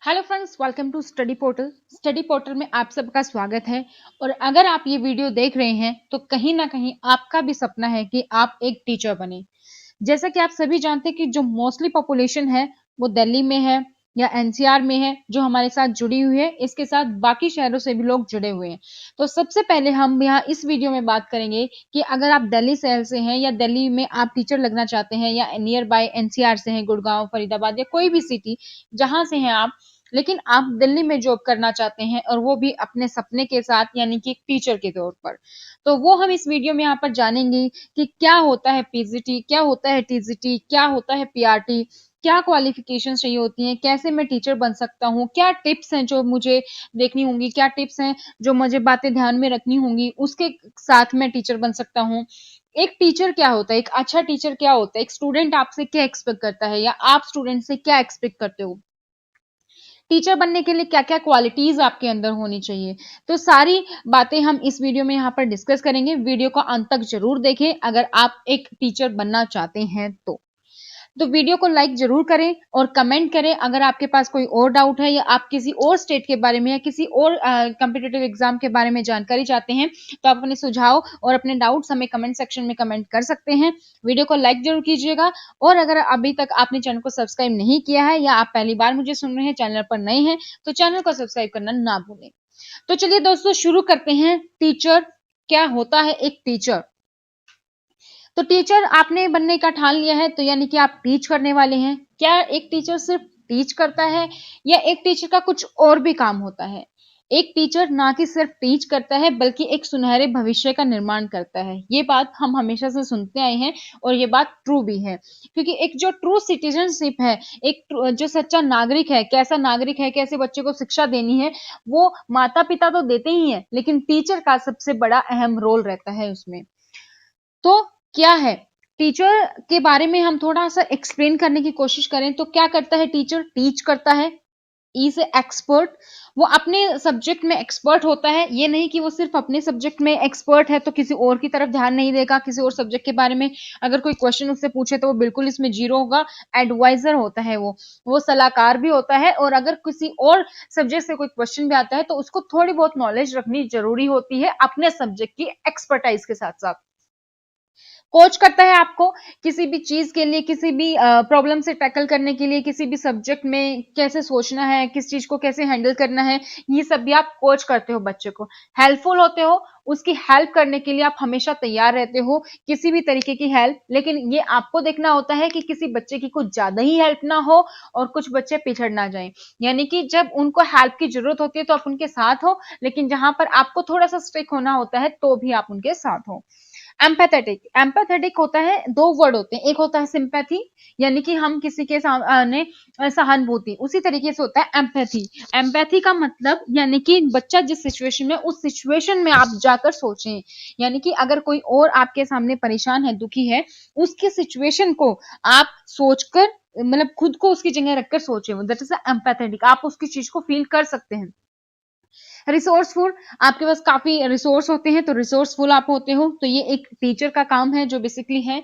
Hello friends, welcome to study portal. Study portal में आप सबका स्वागत है। और अगर आप ये वीडियो देख रहे हैं तो कहीं ना कहीं आपका भी सपना है कि आप एक टीचर बने। जैसा कि आप सभी जानते हैं कि जो मोस्टली पॉपुलेशन है वो दिल्ली में है या एनसीआर में है, जो हमारे साथ जुड़ी हुई है। इसके साथ बाकी शहरों से भी लोग जुड़े हुए हैं। तो सबसे पहले हम यहाँ इस वीडियो में बात करेंगे कि अगर आप दिल्ली शहर से हैं या दिल्ली में आप टीचर लगना चाहते हैं या नियर बाय एनसीआर से हैं, गुड़गांव, फरीदाबाद या कोई भी सिटी जहां से हैं आप, लेकिन आप दिल्ली में जॉब करना चाहते हैं और वो भी अपने सपने के साथ, यानी कि एक टीचर के तौर पर, तो वो हम इस वीडियो में यहाँ पर जानेंगे कि क्या होता है पीजीटी, क्या होता है टीजीटी, क्या होता है पीआरटी, क्या क्वालिफिकेशन चाहिए होती हैं, कैसे मैं टीचर बन सकता हूँ, क्या टिप्स हैं जो मुझे देखनी होंगी, क्या टिप्स हैं जो मुझे बातें ध्यान में रखनी होंगी, उसके साथ मैं टीचर बन सकता हूँ। एक टीचर क्या होता है, एक अच्छा टीचर क्या होता है, एक स्टूडेंट आपसे क्या एक्सपेक्ट करता है या आप स्टूडेंट से क्या एक्सपेक्ट करते हो, टीचर बनने के लिए क्या-क्या क्वालिटीज आपके अंदर होनी चाहिए। तो सारी बातें हम इस वीडियो में यहाँ पर डिस्कस करेंगे। वीडियो को अंत तक जरूर देखें अगर आप एक टीचर बनना चाहते हैं तो वीडियो को लाइक जरूर करें और कमेंट करें अगर आपके पास कोई और डाउट है या आप किसी और स्टेट के बारे में या किसी और कॉम्पिटिटिव एग्जाम के बारे में जानकारी चाहते हैं, तो आप अपने सुझाव और अपने डाउट्स हमें कमेंट सेक्शन में कमेंट कर सकते हैं। वीडियो को लाइक जरूर कीजिएगा और अगर अभी तक आपने चैनल को सब्सक्राइब नहीं किया है या आप पहली बार मुझे सुन रहे हैं, चैनल पर नए हैं, तो चैनल को सब्सक्राइब करना ना भूलें। तो चलिए दोस्तों शुरू करते हैं। टीचर क्या होता है, एक टीचर। तो टीचर आपने बनने का ठान लिया है तो यानी कि आप टीच करने वाले हैं। क्या एक टीचर सिर्फ टीच करता है या एक टीचर का कुछ और भी काम होता है? एक टीचर ना कि सिर्फ टीच करता है बल्कि एक सुनहरे भविष्य का निर्माण करता है। ये बात हम हमेशा से सुनते आए हैं और ये बात ट्रू भी है, क्योंकि एक जो ट्रू सिटीजनशिप है, जो सच्चा नागरिक है, कैसा नागरिक है, कैसे बच्चे को शिक्षा देनी है, वो माता पिता तो देते ही हैं, लेकिन टीचर का सबसे बड़ा अहम रोल रहता है उसमें। तो क्या है टीचर के बारे में हम थोड़ा सा एक्सप्लेन करने की कोशिश करें तो क्या करता है टीचर? टीच करता है, ई से एक्सपर्ट। वो अपने सब्जेक्ट में एक्सपर्ट होता है। ये नहीं कि वो सिर्फ अपने सब्जेक्ट में एक्सपर्ट है तो किसी और की तरफ ध्यान नहीं देगा, किसी और सब्जेक्ट के बारे में अगर कोई क्वेश्चन उससे पूछे तो वो बिल्कुल इसमें जीरो होगा। एडवाइजर होता है वो सलाहकार भी होता है। और अगर किसी और सब्जेक्ट से कोई क्वेश्चन भी आता है तो उसको थोड़ी बहुत नॉलेज रखनी जरूरी होती है अपने सब्जेक्ट की एक्सपर्टाइज के साथ साथ। कोच करता है आपको किसी भी चीज के लिए, किसी भी प्रॉब्लम से टैकल करने के लिए, किसी भी सब्जेक्ट में कैसे सोचना है, किस चीज को कैसे हैंडल करना है, ये सब भी आप कोच करते हो बच्चे को। हेल्पफुल होते हो, उसकी हेल्प करने के लिए आप हमेशा तैयार रहते हो, किसी भी तरीके की हेल्प। लेकिन ये आपको देखना होता है कि किसी बच्चे की कुछ ज्यादा ही हेल्प ना हो और कुछ बच्चे पिछड़ ना जाएं। यानी कि जब उनको हेल्प की जरूरत होती है तो आप उनके साथ हो, लेकिन जहां पर आपको थोड़ा सा स्ट्रिक्ट होना होता है तो भी आप उनके साथ हो। एम्पैथेटिक, एम्पैथेटिक होता है, दो वर्ड होते हैं, एक होता है सिंपैथी, यानी कि हम किसी के सामने सहानुभूति, उसी तरीके से होता है एम्पैथी। एम्पैथी का मतलब यानी कि बच्चा जिस सिचुएशन में, उस सिचुएशन में आप जाकर सोचें। यानी कि अगर कोई और आपके सामने परेशान है, दुखी है, उसकी सिचुएशन को आप सोचकर, मतलब खुद को उसकी जगह रखकर सोचें, दैट इज एम्पैथेटिक। आप उसकी चीज को फील कर सकते हैं। रिसोर्सफुल, आपके पास काफी रिसोर्स होते हैं तो रिसोर्सफुल आप होते हो, तो ये एक टीचर का काम है जो बेसिकली है।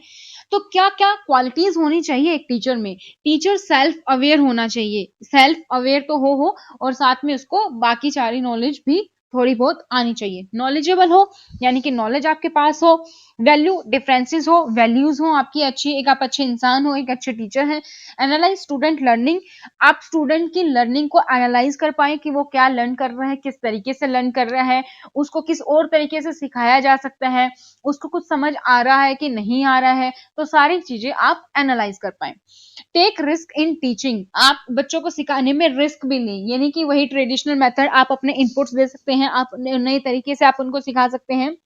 तो क्या क्या क्वालिटीज होनी चाहिए एक टीचर में? टीचर सेल्फ अवेयर होना चाहिए। सेल्फ अवेयर तो हो और साथ में उसको बाकी सारी नॉलेज भी थोड़ी बहुत आनी चाहिए। नॉलेजेबल हो, यानी कि नॉलेज आपके पास हो। वैल्यू डिफरेंसेस हो, वैल्यूज हो आपकी अच्छी, एक आप अच्छे इंसान हो, एक अच्छे टीचर हैं। एनालाइज स्टूडेंट लर्निंग, आप स्टूडेंट की लर्निंग को एनालाइज कर पाए कि वो क्या लर्न कर रहा है, किस तरीके से लर्न कर रहा है, उसको किस और तरीके से सिखाया जा सकता है, उसको कुछ समझ आ रहा है कि नहीं आ रहा है, तो सारी चीजें आप एनालाइज कर पाए। टेक रिस्क इन टीचिंग, आप बच्चों को सिखाने में रिस्क भी लें, यानी कि वही ट्रेडिशनल मेथड आप अपने इनपुट्स दे सकते हैं, आप नए तरीके से आप उनको सिखा सकते हैं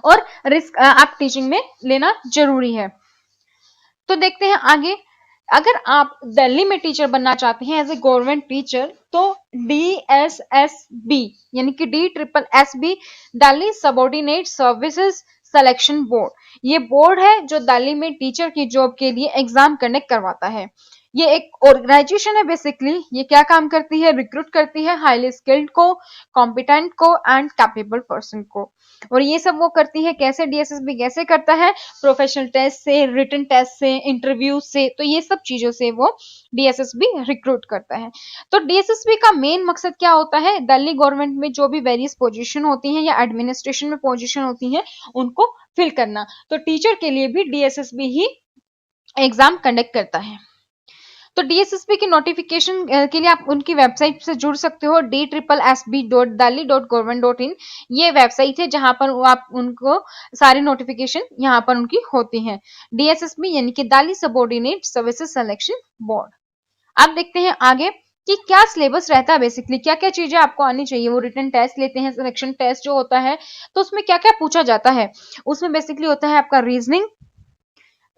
और रिस्क आप टीचिंग में लेना जरूरी है। तो देखते हैं आगे। अगर आप दिल्ली में टीचर बनना चाहते हैं एज ए गवर्नमेंट टीचर, तो DSSB, यानी कि DSSB, Delhi subordinate services selection board, ये बोर्ड है जो दिल्ली में टीचर की जॉब के लिए एग्जाम कंडक्ट करवाता है। ये एक ऑर्गेनाइजेशन है बेसिकली। ये क्या काम करती है? रिक्रूट करती है हाईली स्किल्ड को, कॉम्पिटेंट को एंड कैपेबल पर्सन को। और ये सब वो करती है कैसे? डीएसएसबी कैसे करता है? प्रोफेशनल टेस्ट से, रिटन टेस्ट से, इंटरव्यू से, तो ये सब चीजों से वो डीएसएसबी रिक्रूट करता है। तो डीएसएसबी का मेन मकसद क्या होता है? दिल्ली गवर्नमेंट में जो भी वेरियस पोजीशन होती हैं या एडमिनिस्ट्रेशन में पोजीशन होती हैं उनको फिल करना। तो टीचर के लिए भी डीएसएसबी ही एग्जाम कंडक्ट करता है। तो डीएसएसबी की नोटिफिकेशन के लिए आप उनकी वेबसाइट से जुड़ सकते हो, DSSB.delhi.government.in। ये वेबसाइट है जहां पर आप उनको सारी नोटिफिकेशन यहाँ पर उनकी होती है। डीएसएसबी यानी कि Delhi subordinate services selection board. अब देखते हैं आगे कि क्या सिलेबस रहता है बेसिकली, क्या क्या चीजें आपको आनी चाहिए। वो रिटन टेस्ट लेते हैं, सिलेक्शन टेस्ट जो होता है, तो उसमें क्या क्या पूछा जाता है। उसमें बेसिकली होता है आपका reasoning,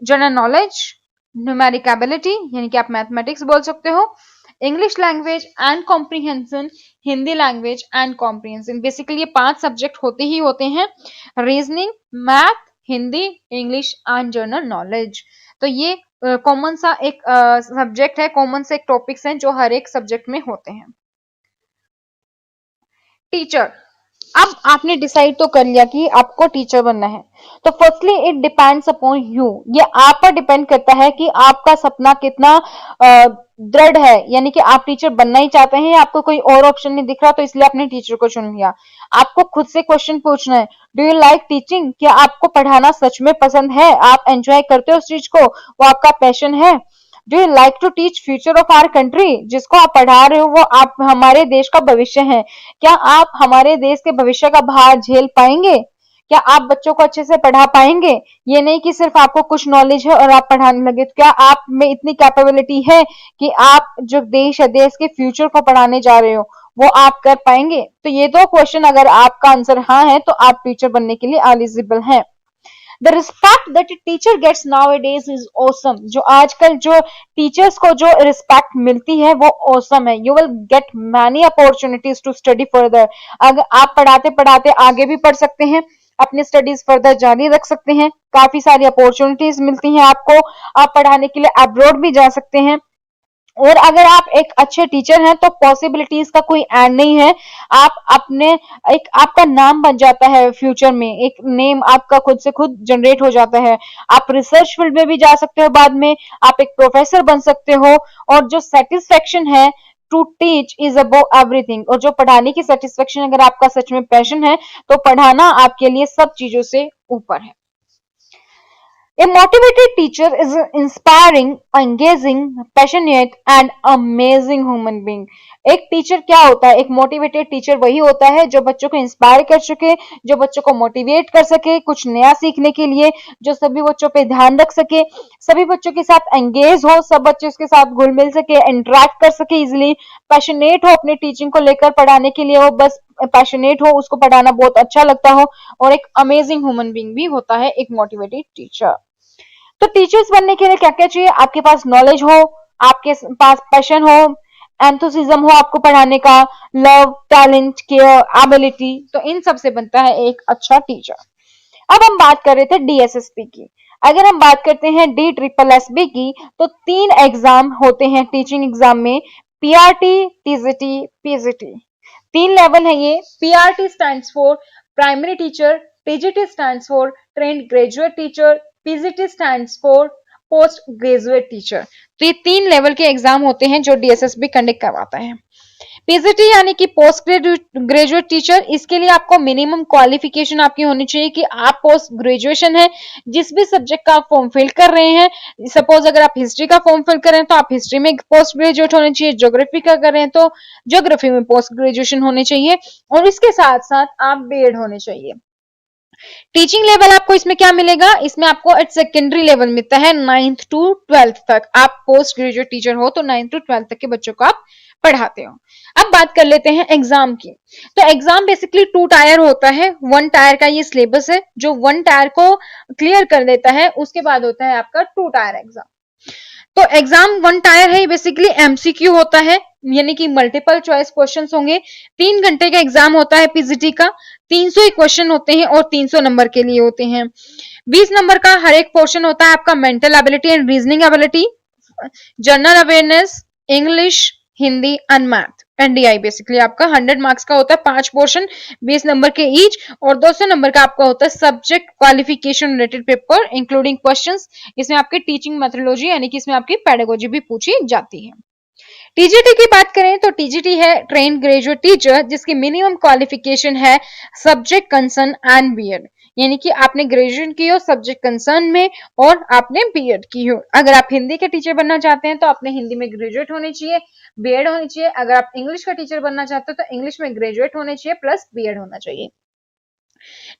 general knowledge, numeric ability यानी कि आप मैथमेटिक्स बोल सकते हो, English language and comprehension, Hindi language and comprehension. Basically ये 5 सब्जेक्ट होते ही होते हैं, reasoning, math, Hindi, English and general knowledge. तो ये कॉमन सा एक सब्जेक्ट है, कॉमन से एक टॉपिक्स हैं जो हर एक सब्जेक्ट में होते हैं। टीचर, अब आपने डिसाइड तो कर लिया कि आपको टीचर बनना है, तो firstly it depends upon you. ये आप पर डिपेंड करता है कि आपका सपना कितना दृढ़ है, यानी कि आप टीचर बनना ही चाहते हैं या आपको कोई और ऑप्शन नहीं दिख रहा तो इसलिए आपने टीचर को चुन लिया। आपको खुद से क्वेश्चन पूछना है, डू यू लाइक टीचिंग? क्या आपको पढ़ाना सच में पसंद है? आप एंजॉय करते हो उस चीज को, वो आपका पैशन है? Do you like to teach future of our country? जिसको आप पढ़ा रहे हो वो आप हमारे देश का भविष्य है। क्या आप हमारे देश के भविष्य का भार झेल पाएंगे? क्या आप बच्चों को अच्छे से पढ़ा पाएंगे? ये नहीं कि सिर्फ आपको कुछ नॉलेज है और आप पढ़ाने लगे। तो क्या आप में इतनी कैपेबिलिटी है कि आप जो देश है, देश के फ्यूचर को पढ़ाने जा रहे हो, वो आप कर पाएंगे? तो ये 2 क्वेश्चन अगर आपका आंसर हाँ है तो आप टीचर बनने के लिए एलिजिबल हैं। The respect that a teacher gets nowadays is awesome। जो आजकल जो टीचर्स को जो रिस्पेक्ट मिलती है वो awesome है। You will get many opportunities to study further। अगर आप पढ़ाते पढ़ाते आगे भी पढ़ सकते हैं, अपनी स्टडीज फर्दर जारी रख सकते हैं, काफी सारी अपॉर्चुनिटीज मिलती हैं आपको। आप पढ़ाने के लिए अब्रॉड भी जा सकते हैं। और अगर आप एक अच्छे टीचर हैं तो पॉसिबिलिटीज का कोई एंड नहीं है। आप अपने एक आपका नाम बन जाता है फ्यूचर में, एक नेम आपका खुद से खुद जनरेट हो जाता है। आप रिसर्च फील्ड में भी जा सकते हो, बाद में आप एक प्रोफेसर बन सकते हो। और जो सेटिस्फेक्शन है to teach is about everything, और जो पढ़ाने की सेटिस्फेक्शन, अगर आपका सच में पैशन है तो पढ़ाना आपके लिए सब चीजों से ऊपर है। A motivated teacher is an inspiring, engaging, passionate and amazing human being। एक टीचर क्या होता है? एक मोटिवेटेड टीचर वही होता है जो बच्चों को इंस्पायर कर सके, जो बच्चों को मोटिवेट कर सके कुछ नया सीखने के लिए, जो सभी बच्चों पे ध्यान रख सके, सभी बच्चों के साथ एंगेज हो, सब बच्चे उसके साथ घुल मिल सके, इंटरेक्ट कर सके इजिली, पैशनेट हो अपनी टीचिंग को लेकर, पढ़ाने के लिए वो बस पैशनेट हो, उसको पढ़ाना बहुत अच्छा लगता हो, और एक अमेजिंग ह्यूमन बीइंग भी होता है एक मोटिवेटेड टीचर। तो टीचर्स बनने के लिए क्या क्या चाहिए? आपके पास नॉलेज हो, आपके पास पैशन हो, एंथुसिज्म हो आपको पढ़ाने का, लव, टैलेंट, केयर, एबिलिटी। तो इन सब से बनता है एक अच्छा टीचर। अब हम बात कर रहे थे डीएसएसबी की। अगर हम बात करते हैं DSSB की, तो 3 एग्जाम होते हैं टीचिंग एग्जाम में, पीआरटी, टीजीटी, पीजीटी। 3 लेवल है ये। PRT stands for primary teacher, TGT stands for trained graduate teacher, PGT stands for post graduate teacher. तो ये 3 लेवल के एग्जाम होते हैं जो डीएसएसबी कंडक्ट करवाता है। पीजीटी यानी कि पोस्ट ग्रेजुएट टीचर, इसके लिए आपको मिनिमम क्वालिफिकेशन आपकी होनी चाहिए कि आप पोस्ट ग्रेजुएशन है जिस भी सब्जेक्ट का आप फॉर्म फिल कर रहे हैं। सपोज अगर आप हिस्ट्री का फॉर्म फिल कर रहे हैं तो आप हिस्ट्री में पोस्ट ग्रेजुएट होने चाहिए, ज्योग्राफी का कर रहे हैं तो ज्योग्राफी में पोस्ट ग्रेजुएशन होने चाहिए, और इसके साथ साथ आप बीएड होने चाहिए। टीचिंग लेवल आपको इसमें क्या मिलेगा? इसमें आपको एट सेकेंडरी लेवल मिलता है 9th to 12th तक। आप पोस्ट ग्रेजुएट टीचर हो तो 9th to 12th तक के बच्चों को आप पढ़ाते हो। अब बात कर लेते हैं एग्जाम की। तो एग्जाम बेसिकली 2 टायर होता है। 1 टायर का ये सिलेबस है जो 1 टायर को क्लियर कर देता है, उसके बाद होता है आपका 2 टायर एग्जाम। तो एग्जाम 1 टायर है, बेसिकली एमसीक्यू होता है, यानी कि मल्टीपल चॉइस क्वेश्चंस होंगे। 3 घंटे का एग्जाम होता है पीजीटी का, 300 क्वेश्चन होते हैं और 300 नंबर के लिए होते हैं। 20 नंबर का हर एक पोर्शन होता है आपका mental ability and reasoning ability. General awareness, English, Hindi and math. NDI basically आपका 100 मार्क्स का होता है, 5 पोर्शन 20 नंबर के ईच, और 200 नंबर का आपका होता है subject qualification related paper including questions. इसमें आपकी टीचिंग मेथोडोलॉजी यानी कि इसमें आपकी पेडागोजी भी पूछी जाती है। टीजीटी की बात करें तो टीजीटी है ट्रेन ग्रेजुएट टीचर, जिसकी मिनिमम क्वालिफिकेशन है सब्जेक्ट कंसर्न एंड बीएड, यानी कि आपने ग्रेजुएशन की हो सब्जेक्ट कंसर्न में और आपने बीएड की हो। अगर आप हिंदी के टीचर बनना चाहते हैं तो आपने हिंदी में ग्रेजुएट होनी चाहिए, बीएड होनी चाहिए। अगर आप इंग्लिश का टीचर बनना चाहते हो तो इंग्लिश में ग्रेजुएट होने चाहिए प्लस बीएड होना चाहिए।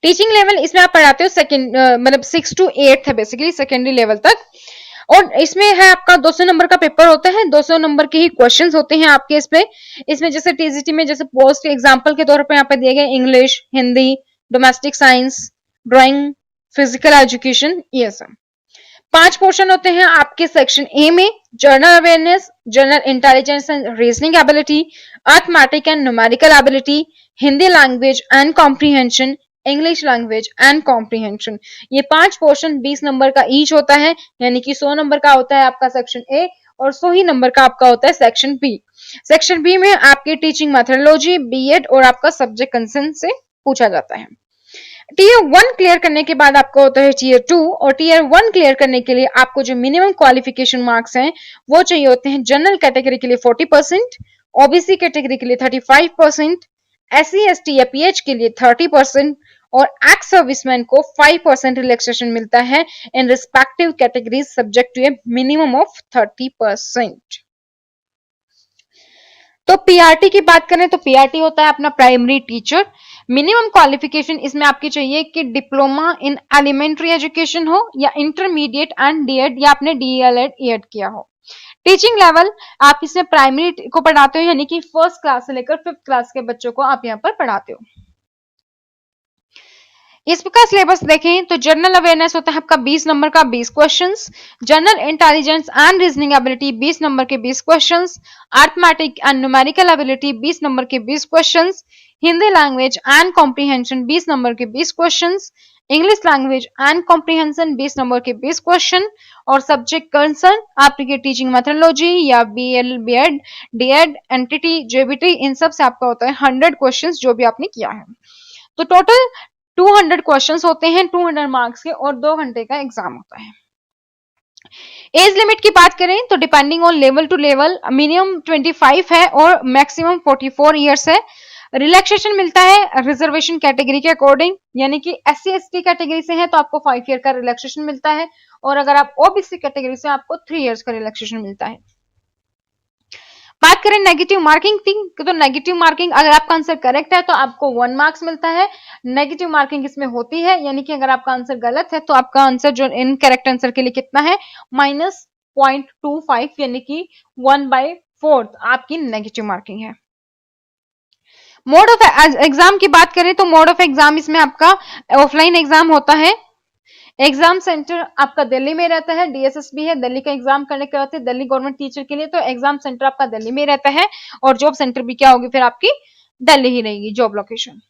टीचिंग लेवल इसमें आप पढ़ाते हो सेकंड, मतलब 6 to 8 है बेसिकली, सेकेंडरी लेवल तक। और इसमें है आपका 200 नंबर का पेपर होता है, 200 नंबर के ही क्वेश्चंस होते हैं आपके। इसमें जैसे टीजीटी में जैसे पोस्ट एग्जांपल के तौर पे यहाँ पे दिए गए English, Hindi, domestic science, drawing, physical education, ये सब 5 पोर्शन होते हैं आपके। सेक्शन ए में general awareness, general intelligence and reasoning ability, arithmetic and numerical ability, Hindi language and comprehension, English language and comprehension. ये 5 पोर्शन 20 नंबर का ईच होता है, यानी कि 100 नंबर का होता है आपका सेक्शन ए और 100 ही नंबर का आपका होता है सेक्शन बी। सेक्शन बी में आपकी टीचिंग मेथोडोलॉजी, बीएड और आपका सब्जेक्ट कंसर्न से पूछा जाता है। टीयर 1 क्लियर करने के बाद आपको होता है टीयर 2, और टीयर 1 क्लियर करने के लिए आपको जो मिनिमम क्वालिफिकेशन मार्क्स हैं वो चाहिए होते हैं जनरल कैटेगरी के लिए 40%, ओबीसी कैटेगरी के लिए 35%, एससी एसटी या पीएच के लिए 30% और एक्स सर्विसमैन को 5% रिलैक्सेशन मिलता है in respective categories subject to a minimum of 30%। तो पीआरटी की बात करें तो पीआरटी होता है अपना प्राइमरी टीचर। मिनिमम क्वालिफिकेशन इसमें आपकी चाहिए कि डिप्लोमा इन एलिमेंट्री एजुकेशन हो या इंटरमीडिएट एंड डीएड या आपने डीएलएड ईएड किया हो। टीचिंग लेवल आप इसमें प्राइमरी को पढ़ाते हो, यानी कि फर्स्ट क्लास से लेकर 5th क्लास के बच्चों को आप यहाँ पर पढ़ाते हो। इसका सिलेबस देखें तो जनरल अवेयरनेस होता है आपका 20 नंबर का 20 questions, general intelligence and reasoning ability 20 number के 20 questions, arithmetic and numerical ability 20 number के 20 questions, Hindi language and comprehension 20 number के 20 questions, English language and comprehension 20 number के 20 क्वेश्चन, और सब्जेक्ट कंसर्न आपकी टीचिंग मेथोडोलॉजी या BL, BEd, DEd, NTT, JBT, इन सब से आपका होता है 100 क्वेश्चंस जो भी आपने किया है। तो टोटल 200 क्वेश्चंस होते हैं 200 मार्क्स के, और 2 घंटे का एग्जाम होता है। एज लिमिट की बात करें तो depending on level to level minimum 25 है और मैक्सिमम 44 ईयर्स है। रिलैक्सेशन मिलता है रिजर्वेशन कैटेगरी के अकॉर्डिंग, यानी कि एससी एसटी कैटेगरी से है तो आपको 5 ईयर का रिलैक्सेशन मिलता है, और अगर आप ओबीसी कैटेगरी से आपको 3 ईयर्स का रिलैक्सेशन मिलता है। बात करें नेगेटिव मार्किंग की, तो नेगेटिव मार्किंग अगर आपका आंसर करेक्ट है तो आपको 1 मार्क्स मिलता है। नेगेटिव मार्किंग इसमें होती है, यानी कि अगर आपका आंसर गलत है तो आपका आंसर जो इनकरेक्ट आंसर के लिए कितना है -0.25, यानी कि 1/4 आपकी नेगेटिव मार्किंग है। मोड ऑफ एग्जाम की बात करें तो मोड ऑफ एग्जाम इसमें आपका ऑफलाइन एग्जाम होता है। एग्जाम सेंटर आपका दिल्ली में रहता है, डीएसएसबी है, दिल्ली का एग्जाम करने के बाद दिल्ली गवर्नमेंट टीचर के लिए, तो एग्जाम सेंटर आपका दिल्ली में रहता है, और जॉब सेंटर भी क्या होगी फिर आपकी दिल्ली ही रहेगी जॉब लोकेशन।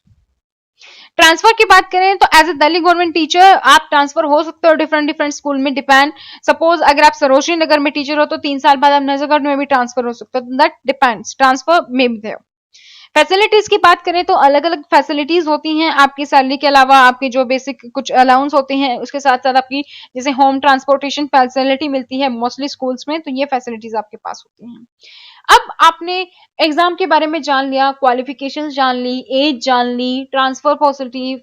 ट्रांसफर की बात करें तो as a Delhi government teacher आप ट्रांसफर हो सकते हो डिफरेंट डिफरेंट स्कूल में, डिपेंड। सपोज अगर आप सरोजनी नगर में टीचर हो तो 3 साल बाद आप नजरगढ़ में भी ट्रांसफर हो सकते हो, दैट डिपेंड्स, ट्रांसफर में भी देयर। फैसिलिटीज की बात करें तो अलग अलग फैसिलिटीज होती हैं आपकी सैलरी के अलावा, आपके जो बेसिक कुछ अलाउंस होते हैं उसके साथ साथ आपकी जैसे होम ट्रांसपोर्टेशन फैसिलिटी मिलती है मोस्टली स्कूल्स में, तो ये फैसिलिटीज आपके पास होती हैं। अब आपने एग्जाम के बारे में जान लिया, क्वालिफिकेशंस जान ली, एज जान ली, ट्रांसफर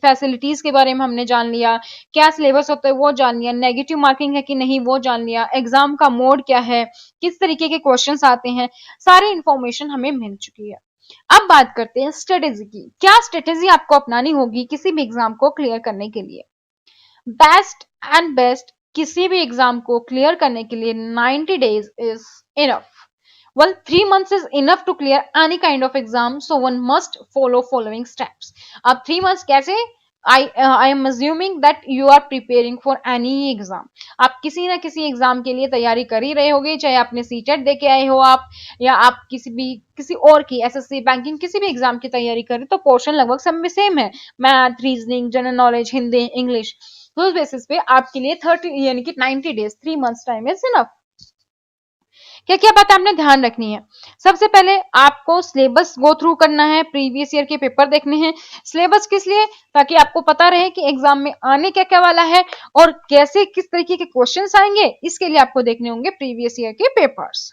फैसिलिटीज के बारे में हमने जान लिया, क्या सिलेबस होता है वो जान लिया, नेगेटिव मार्किंग है कि नहीं वो जान लिया, एग्जाम का मोड क्या है, किस तरीके के क्वेश्चंस आते हैं, सारी इंफॉर्मेशन हमें मिल चुकी है। अब बात करते हैं स्ट्रेटेजी की। क्या स्ट्रेटेजी आपको अपनानी होगी किसी भी एग्जाम को क्लियर करने के लिए? बेस्ट किसी भी एग्जाम को क्लियर करने के लिए 90 days is enough. Well, 3 months is enough to clear any kind of exam, so one must follow following steps. अब 3 months कैसे? I am assuming that you are preparing for any exam. आप किसी ना किसी exam के लिए तैयारी कर ही रहे होगे, चाहे आपने सीटेट दे के आए हो आप, या आप किसी और की एसएससी बैंकिंग किसी भी एग्जाम की तैयारी करें, तो पोर्शन लगभग सब में सेम है, math, reasoning, general knowledge, Hindi, English. तो उस बेसिस पे आपके लिए 30 यानी कि 90 days 3 months time is enough. क्या क्या बात आपने ध्यान रखनी है। सबसे पहले आपको सिलेबस गो थ्रू करना है, प्रीवियस ईयर के पेपर देखने हैं। सिलेबस किस लिए? ताकि आपको पता रहे कि एग्जाम में आने क्या क्या वाला है और कैसे किस तरीके के क्वेश्चंस आएंगे, इसके लिए आपको देखने होंगे प्रीवियस ईयर के papers.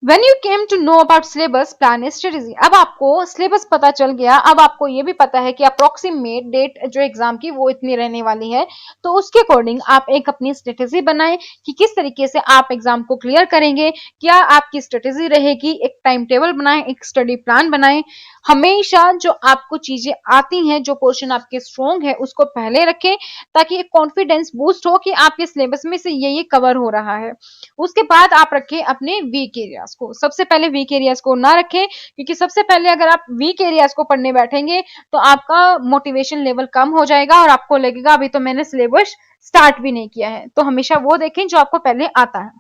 When you came to know about syllabus, plan a strategy. अब आपको सिलेबस पता चल गया, अब आपको ये भी पता है कि अप्रोक्सीमेट डेट जो एग्जाम की वो इतनी रहने वाली है, तो उसके अकॉर्डिंग आप एक अपनी स्ट्रेटेजी बनाएं कि किस तरीके से आप एग्जाम को क्लियर करेंगे, क्या आपकी स्ट्रेटेजी रहेगी। एक टाइम टेबल बनाएं, एक स्टडी प्लान बनाएं। हमेशा जो आपको चीजें आती हैं, जो पोर्शन आपके स्ट्रॉन्ग है, उसको पहले रखें ताकि एक कॉन्फिडेंस बूस्ट हो कि आपके सिलेबस में से ये कवर हो रहा है। उसके बाद आप रखें अपने वीक एरियाज को। सबसे पहले वीक एरियाज को ना रखें, क्योंकि सबसे पहले अगर आप वीक एरियाज को पढ़ने बैठेंगे तो आपका मोटिवेशन लेवल कम हो जाएगा और आपको लगेगा अभी तो मैंने सिलेबस स्टार्ट भी नहीं किया है। तो हमेशा वो देखें जो आपको पहले आता है।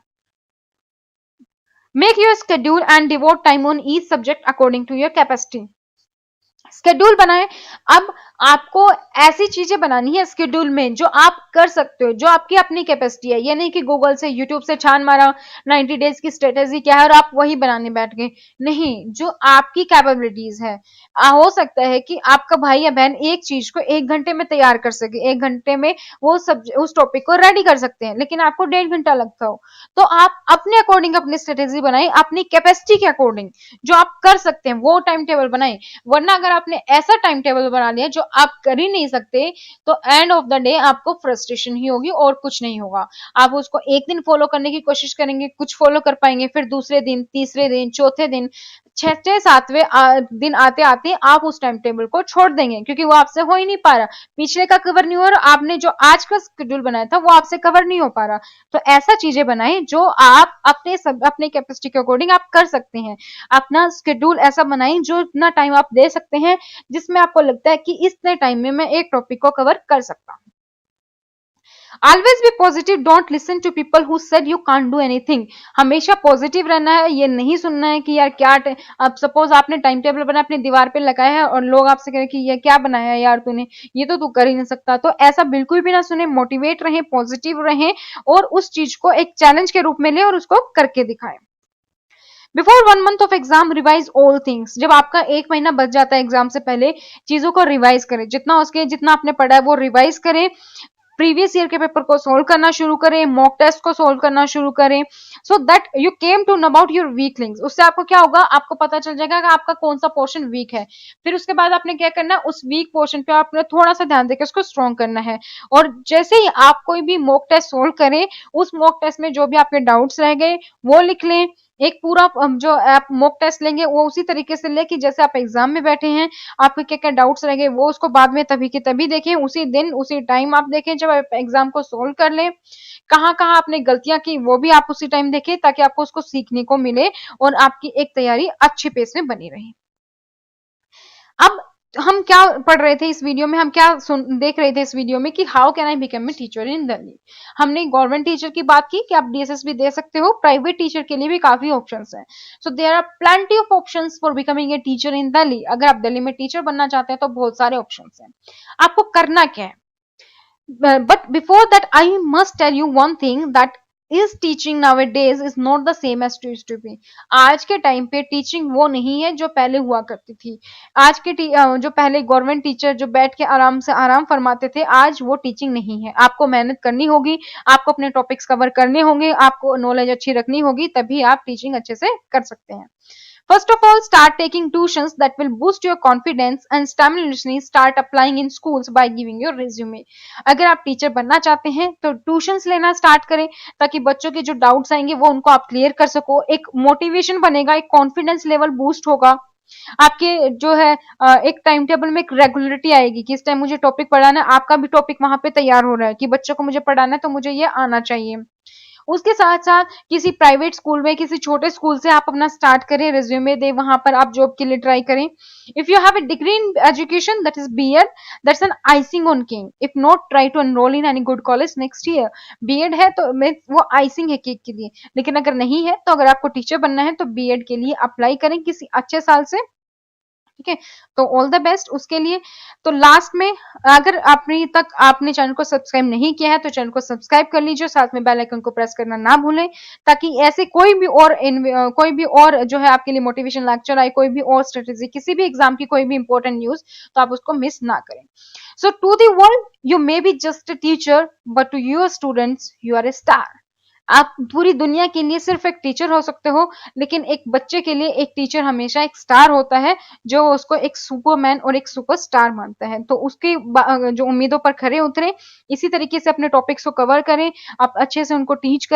Make your schedule and devote time on each subject according to your capacity. Schedule बनाएं। अब आपको ऐसी चीजें बनानी है शेड्यूल में जो आप कर सकते हो, जो आपकी अपनी कैपेसिटी है। ये नहीं कि गूगल से यूट्यूब से छान मारा 90 डेज की स्ट्रेटेजी क्या है और आप वही बनाने बैठ गए। नहीं, जो आपकी कैपेबिलिटीज है। हो सकता है कि आपका भाई या बहन एक चीज को 1 घंटे में तैयार कर सके, 1 घंटे में वो उस टॉपिक को रेडी कर सकते हैं, लेकिन आपको 1.5 घंटा लगता हो। तो आप अपने अकॉर्डिंग अपनी स्ट्रेटेजी बनाए, अपनी कैपेसिटी के अकॉर्डिंग जो आप कर सकते हैं वो टाइम टेबल बनाए। वरना अगर आपने ऐसा टाइम टेबल बना लिया जो आप कर ही नहीं सकते, तो एंड ऑफ द डे आपको फ्रस्ट्रेशन ही होगी और कुछ नहीं होगा। आप उसको एक दिन फॉलो करने की कोशिश करेंगे, कुछ फॉलो कर पाएंगे, फिर दूसरे दिन, तीसरे दिन, चौथे दिन, छठे सातवें दिन आते आते आप उस टाइम टेबल को छोड़ देंगे, क्योंकि वो आपसे हो ही नहीं पा रहा। पिछले का कवर नहीं हो रहा, आपने जो आज का शेड्यूल बनाया था वो आपसे कवर नहीं हो पा रहा। तो ऐसा चीजें बनाएं जो आप अपने कैपेसिटी के अकॉर्डिंग आप कर सकते हैं। अपना शेड्यूल ऐसा बनाएं जो इतना टाइम आप दे सकते हैं, जिसमें आपको लगता है कि इतने टाइम में मैं एक टॉपिक को कवर कर सकता हूं। Always be positive, don't listen to people who said you can't do anything. हमेशा पॉजिटिव रहना है, ये नहीं सुनना है कि यार क्या अब सपोज आपने टाइम टेबल बना अपनी दीवार पे लगाया है और लोग आपसे कह रहे कि ये क्या बनाया है यार तूने, ये तो तू कर ही नहीं सकता। तो ऐसा बिल्कुल भी ना सुने, मोटिवेट रहें, पॉजिटिव रहें और उस चीज को एक चैलेंज के रूप में ले और उसको करके दिखाएं। Before 1 month of exam revise all things. जब आपका 1 महीना बच जाता है एग्जाम से पहले, चीजों को रिवाइज करें, जितना हो सके जितना आपने पढ़ा है वो रिवाइज करें। प्रीवियस ईयर के पेपर को सोल्व करना शुरू करें, मॉक टेस्ट को सोल्व करना शुरू करें, so that you came to know about your weak links. उससे आपको क्या होगा, आपको पता चल जाएगा कि आपका कौन सा पोर्शन वीक है। फिर उसके बाद आपने क्या करना है, उस वीक पोर्शन पे आपने थोड़ा सा ध्यान देकर उसको स्ट्रॉन्ग करना है। और जैसे ही आप कोई भी मॉक टेस्ट सोल्व करें, उस मॉक टेस्ट में जो भी आपके डाउट्स रह गए वो लिख लें। एक पूरा जो आप मॉक टेस्ट लेंगे वो उसी तरीके से ले कि जैसे आप एग्जाम में बैठे हैं, आपके क्या क्या डाउट्स रह गए वो उसको बाद में तभी के तभी देखें, उसी दिन उसी टाइम आप देखें जब आप एग्जाम को सोल्व कर लें। कहाँ कहाँ आपने गलतियां की वो भी आप उसी टाइम देखें, ताकि आपको उसको सीखने को मिले और आपकी एक तैयारी अच्छे पेस में बनी रहे। अब हम क्या पढ़ रहे थे इस वीडियो में, हम क्या देख रहे थे इस वीडियो में कि how can I become a teacher in Delhi. हमने गवर्नमेंट टीचर की बात की कि आप डीएसएस भी दे सकते हो, प्राइवेट टीचर के लिए भी काफी ऑप्शंस हैं। So there are plenty of options for becoming a teacher in Delhi. अगर आप दिल्ली में टीचर बनना चाहते हैं तो बहुत सारे ऑप्शंस हैं। आपको करना क्या है, but before that I must tell you one thing, that is teaching nowadays is not the same as it used to be। आज के टाइम पे टीचिंग वो नहीं है जो पहले हुआ करती थी। आज के जो पहले गवर्नमेंट टीचर जो बैठ के आराम से आराम फरमाते थे, आज वो टीचिंग नहीं है। आपको मेहनत करनी होगी, आपको अपने टॉपिक्स कवर करने होंगे, आपको नॉलेज अच्छी रखनी होगी, तभी आप टीचिंग अच्छे से कर सकते हैं। First of all, start taking tuitions that will boost your confidence and simultaneously start applying in schools by giving your resume। अगर आप टीचर बनना चाहते हैं तो ट्यूशंस लेना स्टार्ट करें, ताकि बच्चों के जो डाउट्स आएंगे वो उनको आप क्लियर कर सको। एक मोटिवेशन बनेगा, एक कॉन्फिडेंस लेवल बूस्ट होगा आपके जो है। एक टाइम टेबल में एक रेगुलरिटी आएगी कि इस टाइम मुझे टॉपिक पढ़ाना है, आपका भी टॉपिक वहां पे तैयार हो रहा है कि बच्चों को मुझे पढ़ाना है तो मुझे ये आना चाहिए। उसके साथ साथ किसी प्राइवेट स्कूल में, किसी छोटे स्कूल से आप अपना स्टार्ट करें, रिज्यूमे दे, वहां पर आप जॉब के लिए ट्राई करें। If you have a degree in education that is BEd, that's an icing on cake. If not, try to enroll in any good college next year. BEd है तो वो आइसिंग है केक के लिए, लेकिन अगर नहीं है तो अगर आपको टीचर बनना है तो बीएड के लिए अप्लाई करें किसी अच्छे साल से। ठीक है, तो ऑल द बेस्ट उसके लिए। तो लास्ट में, अगर आपने चैनल को सब्सक्राइब नहीं किया है तो चैनल को सब्सक्राइब कर लीजिए, साथ में बेल आइकन को प्रेस करना ना भूलें, ताकि ऐसे कोई भी और जो है आपके लिए मोटिवेशन लेक्चर आए, कोई भी और स्ट्रेटेजी, किसी भी एग्जाम की कोई भी इंपॉर्टेंट न्यूज, तो आप उसको मिस ना करें। So to the world, you may be just a teacher, but to your students you are a star. आप पूरी दुनिया के लिए सिर्फ एक टीचर हो सकते हो, लेकिन एक बच्चे के लिए एक टीचर हमेशा एक स्टार होता है, जो उसको एक सुपरमैन और एक सुपरस्टार मानता है। तो उसकी जो उम्मीदों पर खरे उतरे, इसी तरीके से अपने टॉपिक्स को कवर करें, आप अच्छे से उनको टीच करें।